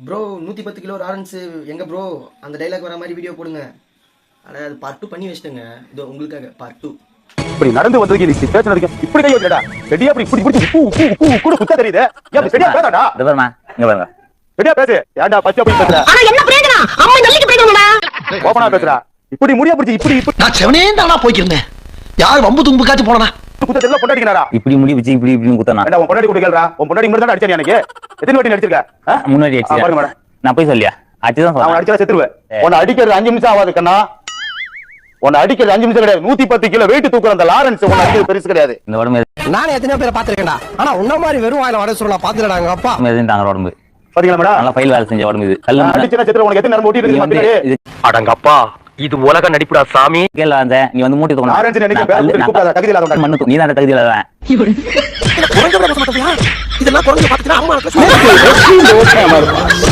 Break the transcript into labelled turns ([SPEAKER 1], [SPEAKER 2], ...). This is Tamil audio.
[SPEAKER 1] ப்ரோ 110 கிலோ ஆரன்ஸ் எங்க ப்ரோ அந்த டைலாக் வர மாதிரி வீடியோ போடுங்க. அட அது பார்ட் 2 பண்ணி வச்சிட்டேங்க. இதோ உங்களுக்காக பார்ட் 2.
[SPEAKER 2] இப்படி நடந்து வந்ததுக்கு நீ பேசுனதுக்கு இப்படி கை வைக்கடா. ரெடியா அப்படி இப்படி இப்படி கூட குத்த தெரியுது. ஏன் சரியா பேசடா. இதவர்மா இங்க வாங்க. ரெடியா பேசு. ஏன்டா பச்சை போய் பேசுற?
[SPEAKER 3] அட என்ன பிரேங்கடா? அம்மா நல்லிக்கு பிரேங்கடா.
[SPEAKER 2] ஓபனா பேசுடா. இப்படி முடிய பிடிச்சி இப்படி
[SPEAKER 3] நான் செவனே தானா போய்க்கிருந்தேன். யார் வம்பு தும்பு காச்சி போறனா?
[SPEAKER 2] குத்த தெரியல பொண்டாட்டிங்கடா.
[SPEAKER 4] இப்படி முடி பிச்சி இப்படி குத்தனா.
[SPEAKER 2] ஏன்டா உன் பொண்டாட்டி கூட கேளுடா. உன் பொண்டாட்டி மட்டும் தான் அடிச்சே எனக்கு. எத்தனை வாட்டி அடிச்சிருக்க?
[SPEAKER 4] முன்னாடி அடிச்சேன்.
[SPEAKER 2] பாருங்க மேடம்.
[SPEAKER 4] நான் போய் சொல்லியா? அடிச்சதான் சொல்றேன்.
[SPEAKER 2] அவன் அடிச்சா செத்துருவேன். உன்னை அடிக்கிறது 5 நிமிஷம் ஆகாது கண்ணா. உன்னை அடிக்கிறது 5 நிமிஷம் கிடையாது. 110 கிலோ வெயிட் தூக்குற அந்த லாரன்ஸ் உன்னை அடிக்கிறது பெருசு கிடையாது.
[SPEAKER 4] இந்த உடம்பு
[SPEAKER 1] நானே எத்தனை பேரை பாத்துர்க்கேன்டா. ஆனா உன்ன மாதிரி வெறும் வாயில வட சொல்ல நான் பாத்துலடா எங்க அப்பா.
[SPEAKER 4] எதுவும் தாங்க உடம்பு.
[SPEAKER 2] பாத்தீங்களா மேடம்?
[SPEAKER 4] நல்லா ஃபைல் வேலை செஞ்ச உடம்பு இது. கல்ல
[SPEAKER 2] அடிச்சா செத்துற உனக்கு எத்தனை நேரம் ஓட்டிட்டு இருக்கு?
[SPEAKER 5] அடங்கப்பா இது உலக நடிப்புடா சாமி.
[SPEAKER 4] கேள வந்த நீ வந்து மூட்டி தூக்கணும்.
[SPEAKER 2] லாரன்ஸ் நினைக்க பேர் கூப்பிடாத தகுதி இல்லாதவன்.
[SPEAKER 4] மண்ணு நீ தான் தகுதி இல்லாதவன்.
[SPEAKER 1] இதெல்லாம் குறைஞ்ச பாத்துட்டா அம்மா